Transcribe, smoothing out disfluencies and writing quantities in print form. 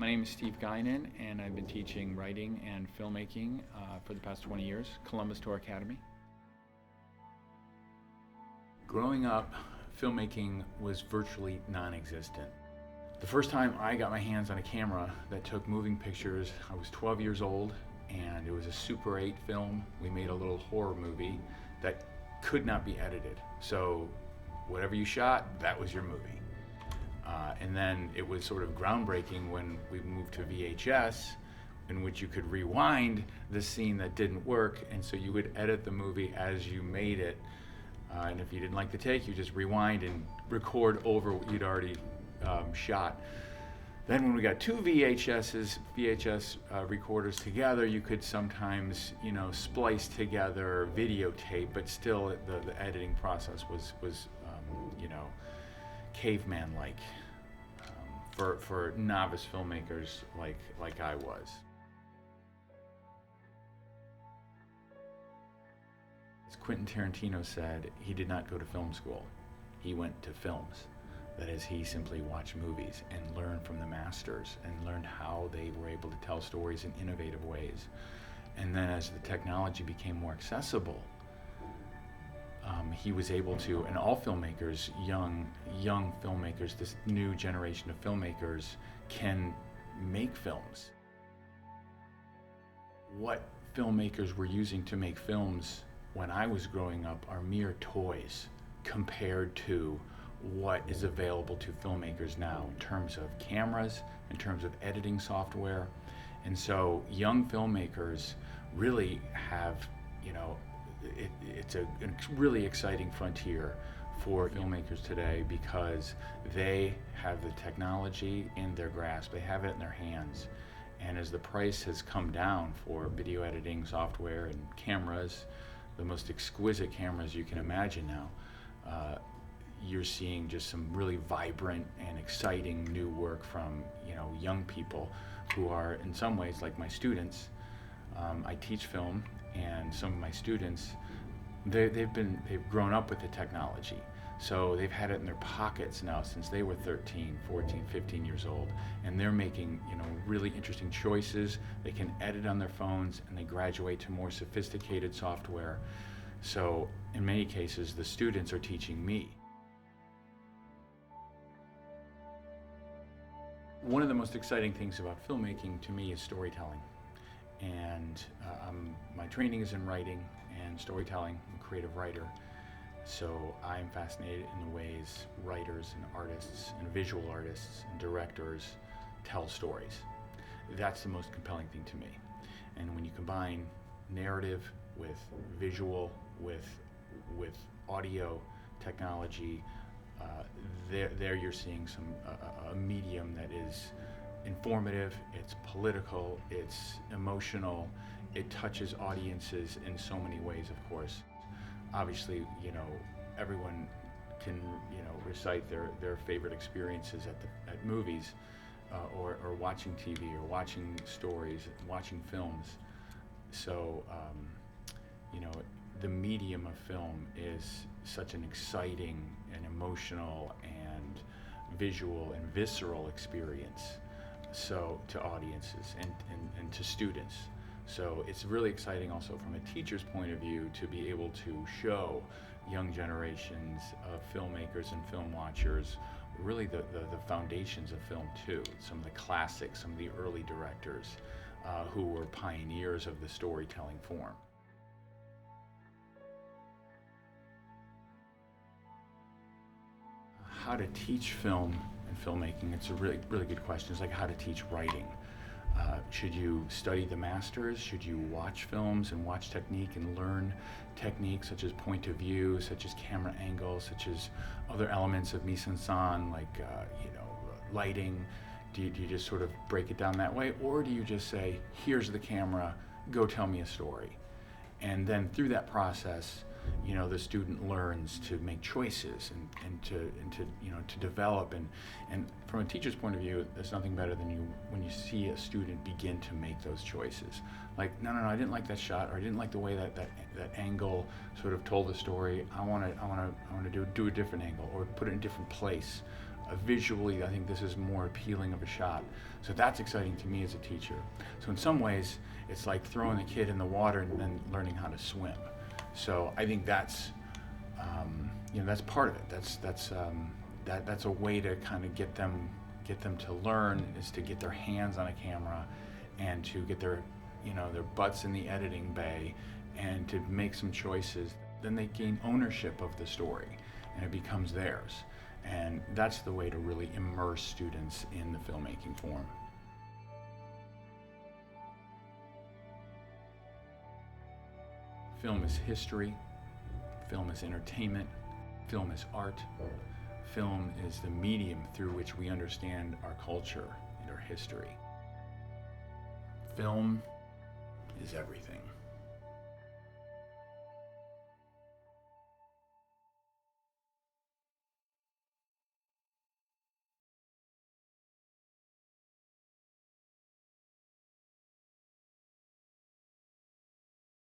My name is Steve Guinan, and I've been teaching writing and filmmaking for the past 20 years, Columbus Torah Academy. Growing up, filmmaking was virtually non-existent. The first time I got my hands on a camera that took moving pictures, I was 12 years old, and it was a Super 8 film. We made a little horror movie that could not be edited. So whatever you shot, that was your movie. And then it was sort of groundbreaking when we moved to VHS, in which you could rewind the scene that didn't work, and so you would edit the movie as you made it. And if you didn't like the take, you just rewind and record over what you'd already shot. Then when we got two VHS recorders together, you could sometimes, splice together videotape, but still the editing process was caveman-like for novice filmmakers like I was. As Quentin Tarantino said, he did not go to film school. He went to films. That is, he simply watched movies and learned from the masters and learned how they were able to tell stories in innovative ways. And then as the technology became more accessible, he was able to, and all filmmakers, young filmmakers, this new generation of filmmakers can make films. What filmmakers were using to make films when I was growing up are mere toys compared to what is available to filmmakers now in terms of cameras, in terms of editing software. And so young filmmakers really have, it's a really exciting frontier for filmmakers today because they have the technology in their grasp, they have it in their hands. And as the price has come down for video editing software and cameras, the most exquisite cameras you can imagine now, you're seeing just some really vibrant and exciting new work from young people who are in some ways like my students. I teach film, and some of my students, they've grown up with the technology, so they've had it in their pockets now since they were 13, 14, 15 years old, and they're making really interesting choices. They can edit on their phones, and they graduate to more sophisticated software. So in many cases, the students are teaching me. One of the most exciting things about filmmaking to me is storytelling. And my training is in writing and storytelling. I'm a creative writer. So I'm fascinated in the ways writers and artists and visual artists and directors tell stories. That's the most compelling thing to me. And when you combine narrative with visual, with audio technology, there you're seeing a medium that is informative, it's political, it's emotional, it touches audiences in so many ways, of course. Obviously, everyone can, recite their favorite experiences at movies, or watching TV, or watching stories, watching films. So, the medium of film is such an exciting and emotional and visual and visceral experience, so to audiences and to students. So it's really exciting also from a teacher's point of view to be able to show young generations of filmmakers and film watchers really the foundations of film too, some of the classics, some of the early directors who were pioneers of the storytelling form. How to teach film and filmmaking, it's a really good question. It's like how to teach writing. Should you study the masters? Should you watch films and watch technique and learn techniques such as point of view, such as camera angles, such as other elements of mise-en-scène, like lighting? Do you just sort of break it down that way, or do you just say, here's the camera, go tell me a story? And then through that process, the student learns to make choices and to develop, and from a teacher's point of view, there's nothing better than when you see a student begin to make those choices. Like, no, I didn't like that shot, or I didn't like the way that angle sort of told the story. I want to do a different angle, or put it in a different place. visually, I think this is more appealing of a shot. So that's exciting to me as a teacher. So in some ways, it's like throwing a kid in the water and then learning how to swim. So I think that's, that's part of it. That's a way to kind of get them to learn, is to get their hands on a camera and to get their butts in the editing bay and to make some choices. Then they gain ownership of the story and it becomes theirs. And that's the way to really immerse students in the filmmaking form. Film is history, film is entertainment, film is art, film is the medium through which we understand our culture and our history. Film is everything.